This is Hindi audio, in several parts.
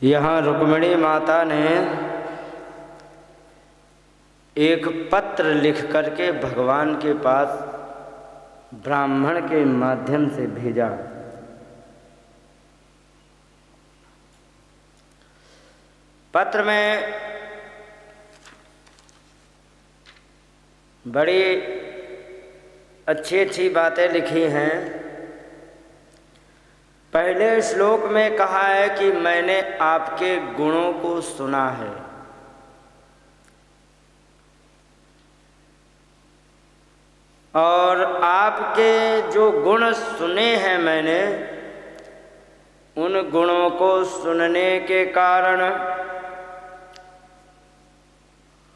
यहाँ रुक्मिणी माता ने एक पत्र लिख करके भगवान के पास ब्राह्मण के माध्यम से भेजा। पत्र में बड़ी अच्छी अच्छी बातें लिखी हैं। पहले श्लोक में कहा है कि मैंने आपके गुणों को सुना है, और आपके जो गुण सुने हैं मैंने, उन गुणों को सुनने के कारण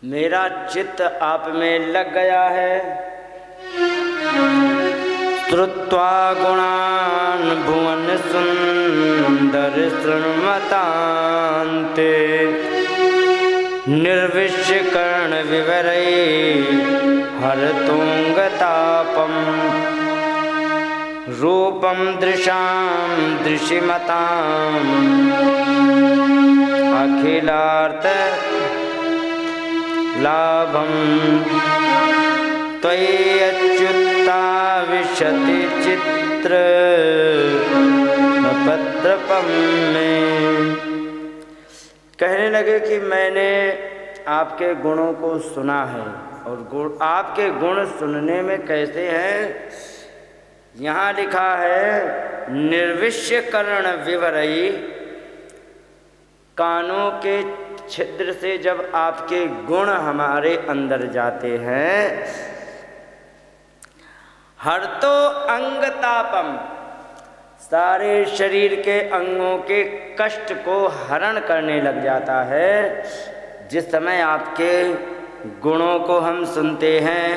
मेरा चित्त आप में लग गया है। श्रुत्वा गुणान भुवन सुंदर शृण्वतान्ते निर्विश्य कर्ण विवरै हरतुंगतापम रूपम दृशाम दृशिमताम अखिलार्थ लाभम त्वयि अच्युता विशति चित्र भद्रपम में। कहने लगे कि मैंने आपके गुणों को सुना है, और आपके गुण सुनने में कैसे हैं, यहाँ लिखा है निर्विश्य कर्ण विवरई। कानों के छिद्र से जब आपके गुण हमारे अंदर जाते हैं, हर तो अंग तापम, सारे शरीर के अंगों के कष्ट को हरण करने लग जाता है। जिस समय आपके गुणों को हम सुनते हैं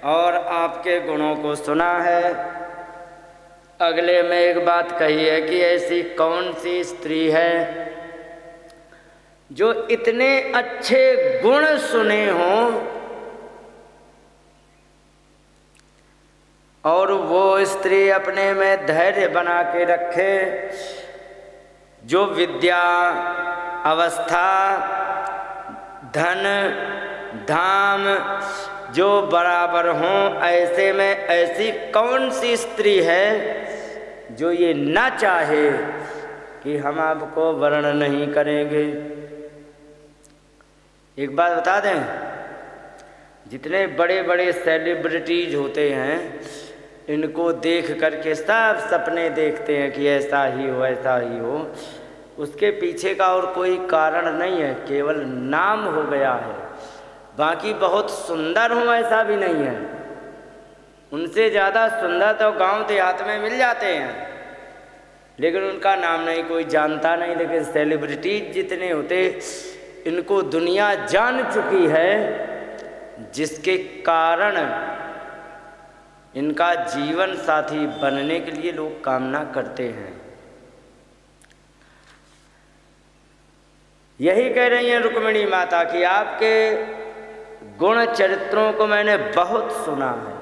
और आपके गुणों को सुना है, अगले में एक बात कही है कि ऐसी कौन सी स्त्री है जो इतने अच्छे गुण सुने हों और वो स्त्री अपने में धैर्य बना के रखे, जो विद्या, अवस्था, धन, धाम जो बराबर हों, ऐसे में ऐसी कौन सी स्त्री है जो ये ना चाहे कि हम आपको वर्ण नहीं करेंगे। एक बात बता दें, जितने बड़े बड़े सेलिब्रिटीज होते हैं, इनको देख करके सब सपने देखते हैं कि ऐसा ही हो, ऐसा ही हो। उसके पीछे का और कोई कारण नहीं है, केवल नाम हो गया है। बाकी बहुत सुंदर हो ऐसा भी नहीं है। उनसे ज़्यादा सुंदर तो गांव देहात में मिल जाते हैं, लेकिन उनका नाम नहीं कोई जानता नहीं। लेकिन सेलिब्रिटीज जितने होते, इनको दुनिया जान चुकी है, जिसके कारण इनका जीवन साथी बनने के लिए लोग कामना करते हैं। यही कह रही हैं रुक्मिणी माता कि आपके गुण चरित्रों को मैंने बहुत सुना है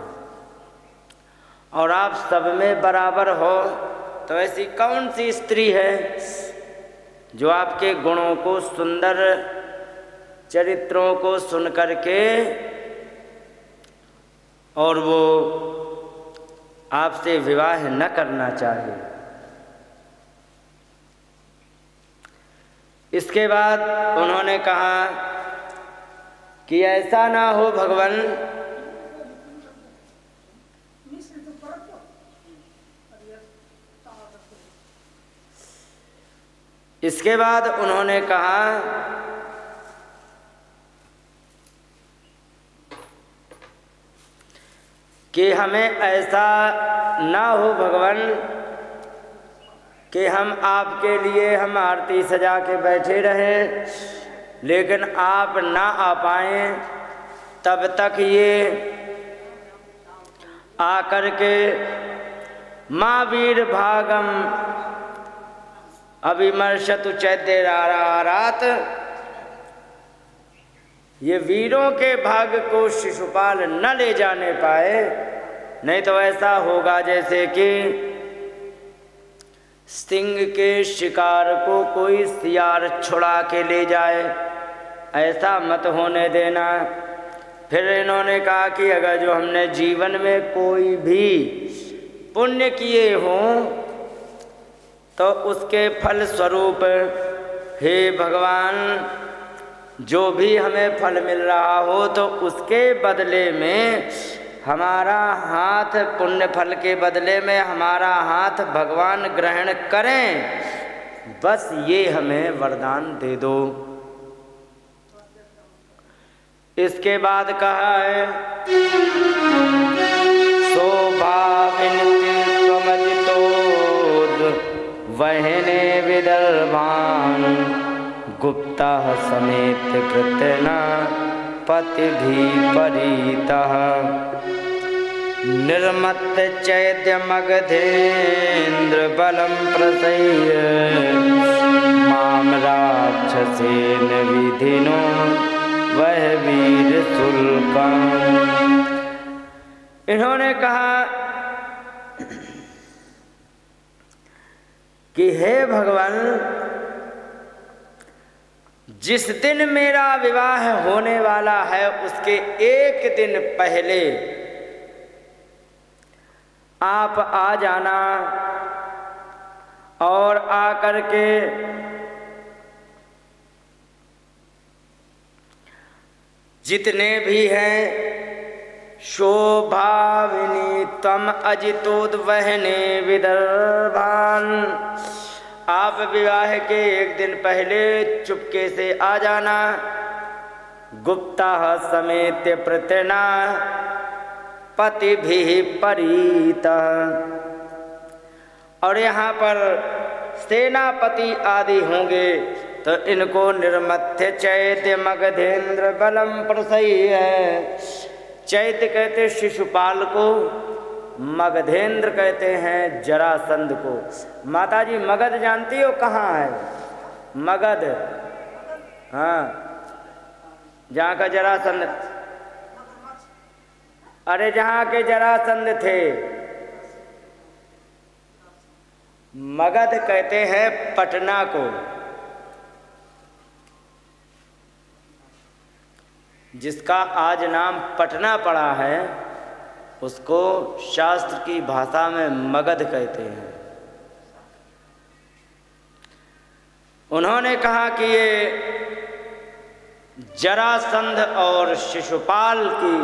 और आप सब में बराबर हो। तो ऐसी कौन सी स्त्री है जो आपके गुणों को, सुंदर चरित्रों को सुन करके और वो आपसे विवाह न करना चाहे। इसके बाद उन्होंने कहा कि ऐसा ना हो भगवान, इसके बाद उन्होंने कहा कि हमें ऐसा ना हो भगवान कि हम आपके लिए हम आरती सजा के बैठे रहें, लेकिन आप ना आ पाएँ, तब तक ये आकर के माँ वीर भागम अभिमर्शतु चैद्यरारात, ये वीरों के भाग्य को शिशुपाल न ले जाने पाए। नहीं तो ऐसा होगा जैसे कि सिंह के शिकार को कोई सियार छुड़ा के ले जाए, ऐसा मत होने देना। फिर इन्होंने कहा कि अगर जो हमने जीवन में कोई भी पुण्य किए हों तो उसके फल स्वरूप हे भगवान जो भी हमें फल मिल रहा हो तो उसके बदले में हमारा हाथ, पुण्य फल के बदले में हमारा हाथ भगवान ग्रहण करें, बस ये हमें वरदान दे दो। इसके बाद कहा है शोभाविनीति त्वमजितोद वहने विदर्भान गुप्ता समेत कृतना पतिभि परीतः निर्मत्त चैत्य मगधेन्द्र बलम प्रसह्य माम राक्षसेन विधिनो वह वीर शुल्कम्। इन्होंने कहा कि हे भगवान, जिस दिन मेरा विवाह होने वाला है उसके एक दिन पहले आप आ जाना और आकर के जितने भी हैं शोभाविनी तम अजितोद्वहने विदर्भान, आप विवाह के एक दिन पहले चुपके से आ जाना। गुप्ता समेत प्रतना पतिभि परीता, और यहाँ पर सेनापति आदि होंगे तो इनको निर्मथ्य चैत्य मगधेन्द्र बलम प्रसह्य है। चैत्य कहते शिशुपाल को, मगधेन्द्र कहते हैं जरासंध को। माता जी मगध जानती हो कहाँ है? मगध, हाँ, जहाँ का जरासंध, अरे जहाँ के जरासंध थे। मगध कहते हैं पटना को, जिसका आज नाम पटना पड़ा है उसको शास्त्र की भाषा में मगध कहते हैं। उन्होंने कहा कि ये जरासंध और शिशुपाल की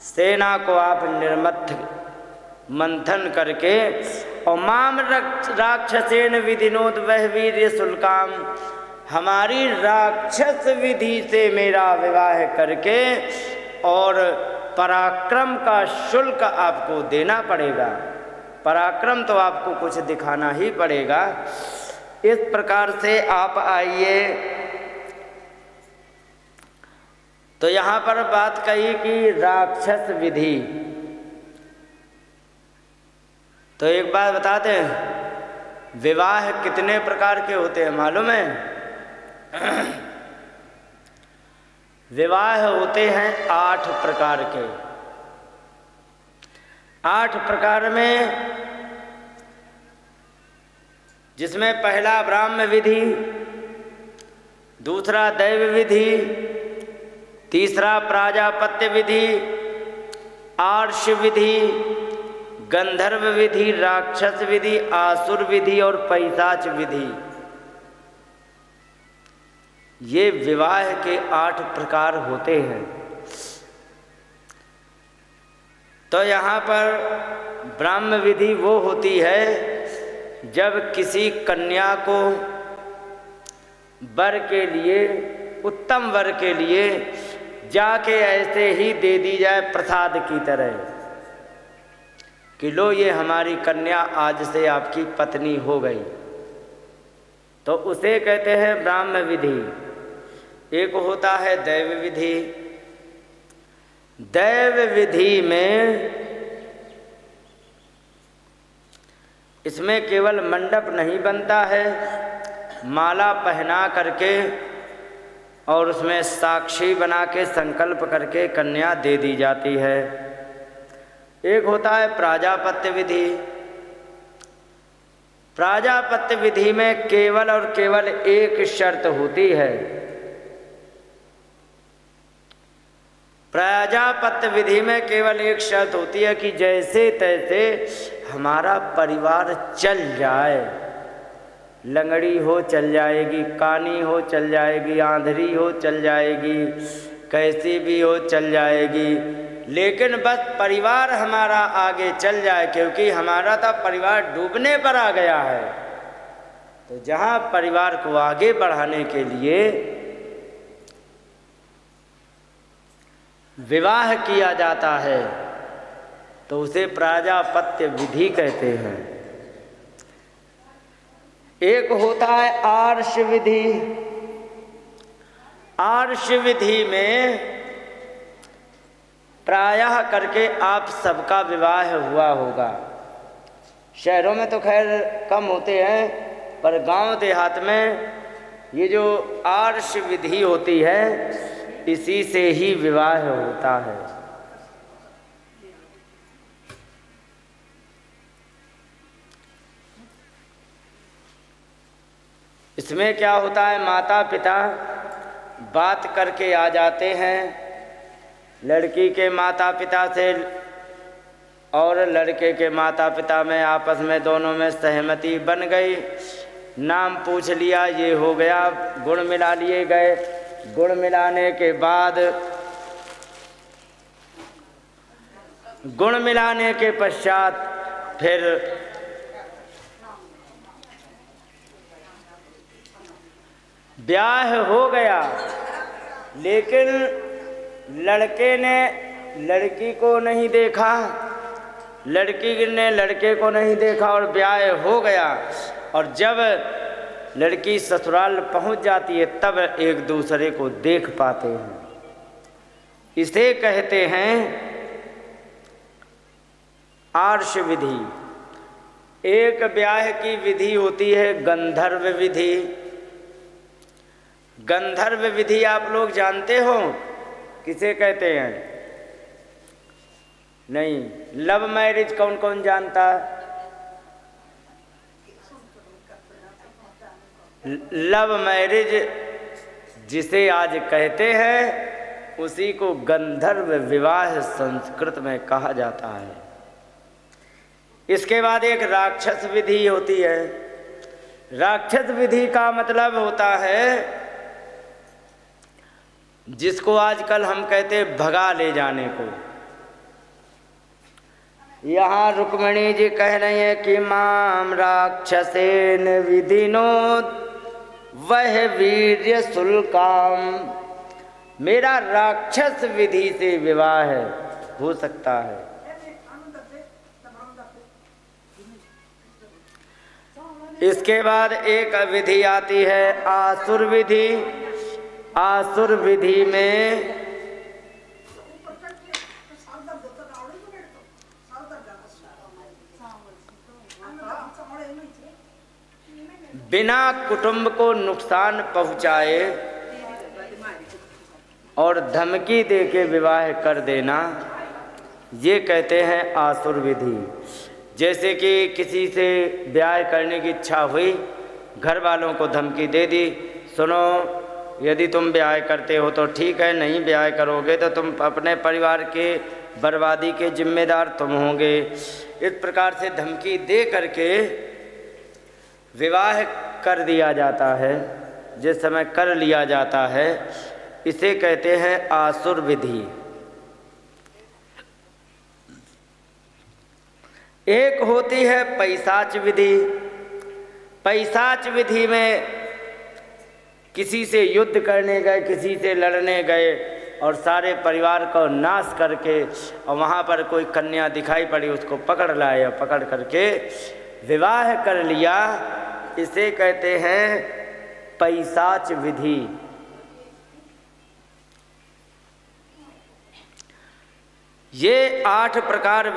सेना को आप निर्मथ मंथन करके और माम राक्षसेन विधिनोद वह वीर्य शुल्काम, हमारी राक्षस विधि से मेरा विवाह करके और पराक्रम का शुल्क आपको देना पड़ेगा। पराक्रम तो आपको कुछ दिखाना ही पड़ेगा। इस प्रकार से आप आइए। तो यहाँ पर बात कही कि राक्षस विधि। तो एक बात बता दें, विवाह कितने प्रकार के होते हैं मालूम है? विवाह होते हैं 8 प्रकार के। 8 प्रकार में जिसमें पहला ब्राह्म विधि, दूसरा दैव विधि, तीसरा प्राजापत्य विधि, आर्ष विधि, गंधर्व विधि, राक्षस विधि, आसुर विधि और पैशाच विधि। ये विवाह के 8 प्रकार होते हैं। तो यहाँ पर ब्राह्म विधि वो होती है जब किसी कन्या को वर के लिए, उत्तम वर के लिए जाके ऐसे ही दे दी जाए प्रसाद की तरह कि लो ये हमारी कन्या आज से आपकी पत्नी हो गई, तो उसे कहते हैं ब्राह्म विधि। एक होता है दैव विधि। दैव विधि में इसमें केवल मंडप नहीं बनता है, माला पहना करके और उसमें साक्षी बना के संकल्प करके कन्या दे दी जाती है। एक होता है प्राजापत्य विधि। प्राजापत्य विधि में केवल और केवल एक शर्त होती है। प्राजापत्य विधि में केवल एक शर्त होती है कि जैसे तैसे हमारा परिवार चल जाए। लंगड़ी हो चल जाएगी, कानी हो चल जाएगी, आंधरी हो चल जाएगी, कैसी भी हो चल जाएगी, लेकिन बस परिवार हमारा आगे चल जाए, क्योंकि हमारा तो परिवार डूबने पर आ गया है। तो जहाँ परिवार को आगे बढ़ाने के लिए विवाह किया जाता है तो उसे प्राजापत्य विधि कहते हैं। एक होता है आर्ष विधि। आर्ष विधि में प्रायः करके आप सबका विवाह हुआ होगा। शहरों में तो खैर कम होते हैं, पर गांव देहात में ये जो आर्ष विधि होती है इसी से ही विवाह होता है। इसमें क्या होता है, माता पिता बात करके आ जाते हैं, लड़की के माता पिता से और लड़के के माता पिता में आपस में दोनों में सहमति बन गई। नाम पूछ लिया, ये हो गया, गुण मिला लिए गए। गुण मिलाने के बाद गुण मिलाने के पश्चात फिर ब्याह हो गया। लेकिन लड़के ने लड़की को नहीं देखा, लड़की ने लड़के को नहीं देखा और ब्याह हो गया। और जब लड़की ससुराल पहुंच जाती है तब एक दूसरे को देख पाते हैं। इसे कहते हैं आर्ष विधि। एक ब्याह की विधि होती है गंधर्व विधि। गंधर्व विधि आप लोग जानते हो किसे कहते हैं? नहीं। लव मैरिज कौन कौन जानता है? लव मैरिज जिसे आज कहते हैं उसी को गंधर्व विवाह संस्कृत में कहा जाता है। इसके बाद एक राक्षस विधि होती है। राक्षस विधि का मतलब होता है जिसको आजकल हम कहते हैं भगा ले जाने को। यहाँ रुक्मिणी जी कह रही है कि माम राक्षसेन विधिनोद वह वीर्य शुल्काम। मेरा राक्षस विधि से विवाह हो सकता है। इसके बाद एक विधि आती है आसुर विधि। आसुर विधि में बिना कुटुंब को नुकसान पहुंचाए और धमकी दे के विवाह कर देना, ये कहते हैं आसुर विधि। जैसे कि किसी से ब्याह करने की इच्छा हुई, घर वालों को धमकी दे दी, सुनो यदि तुम ब्याह करते हो तो ठीक है, नहीं ब्याह करोगे तो तुम अपने परिवार के बर्बादी के जिम्मेदार तुम होंगे। इस प्रकार से धमकी दे करके विवाह कर दिया जाता है। जिस समय कर लिया जाता है इसे कहते हैं आसुर विधि। एक होती है पैशाच विधि। पैशाच विधि में किसी से युद्ध करने गए, किसी से लड़ने गए और सारे परिवार को नाश करके, और वहाँ पर कोई कन्या दिखाई पड़ी उसको पकड़ लाए और पकड़ करके विवाह कर लिया। इसे कहते हैं पैशाच विधि। ये 8 प्रकार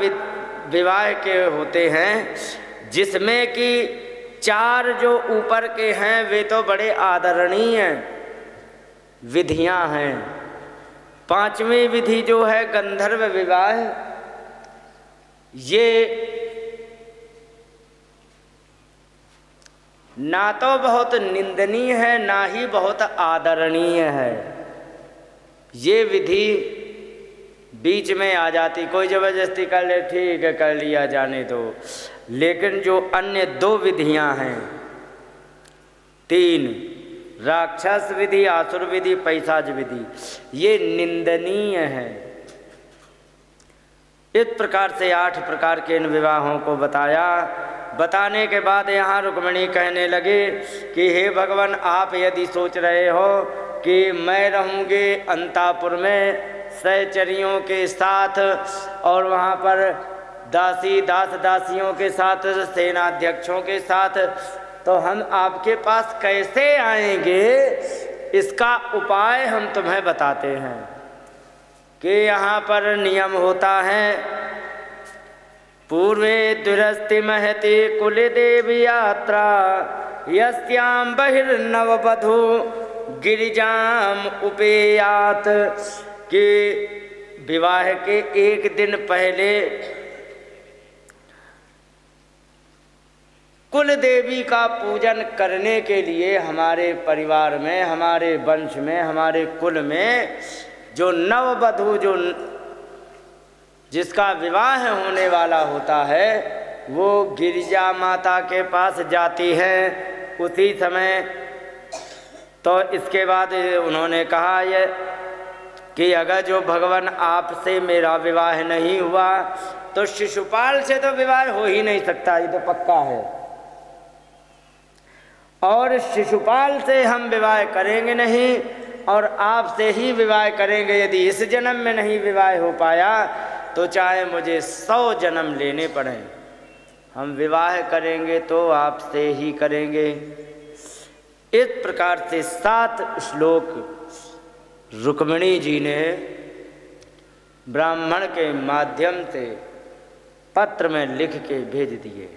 विवाह के होते हैं, जिसमें कि 4 जो ऊपर के हैं वे तो बड़े आदरणीय विधियां हैं। 5वीं विधि जो है गंधर्व विवाह, ये ना तो बहुत निंदनीय है ना ही बहुत आदरणीय है। ये विधि बीच में आ जाती, कोई ज़बरदस्ती कर ले ठीक है कर लिया जाने दो, लेकिन जो अन्य दो विधियां हैं, तीन, राक्षस विधि, आसुर विधि, पैशाच विधि, ये निंदनीय है। इस प्रकार से 8 प्रकार के इन विवाहों को बताया। बताने के बाद यहाँ रुक्मिणी कहने लगे कि हे भगवान, आप यदि सोच रहे हो कि मैं रहूँगी अंतापुर में सहचरियों के साथ और वहाँ पर दासी दास दासियों के साथ, सेनाध्यक्षों के साथ, तो हम आपके पास कैसे आएंगे, इसका उपाय हम तुम्हें बताते हैं कि यहाँ पर नियम होता है, पूर्वे दुरस्ति महति कुल देवी यात्रा, यस्याम बहिर्नववधू गिरिजाम उपेयात, कि विवाह के एक दिन पहले कुल देवी का पूजन करने के लिए हमारे परिवार में, हमारे वंश में, हमारे कुल में जो नववधू, जो जिसका विवाह होने वाला होता है, वो गिरिजा माता के पास जाती है उसी समय। तो इसके बाद उन्होंने कहा ये कि अगर जो भगवान आपसे मेरा विवाह नहीं हुआ तो शिशुपाल से तो विवाह हो ही नहीं सकता, ये तो पक्का है, और शिशुपाल से हम विवाह करेंगे नहीं और आपसे ही विवाह करेंगे। यदि इस जन्म में नहीं विवाह हो पाया तो चाहे मुझे 100 जन्म लेने पड़े, हम विवाह करेंगे तो आपसे ही करेंगे। इस प्रकार से 7 श्लोक रुक्मिणी जी ने ब्राह्मण के माध्यम से पत्र में लिख के भेज दिए।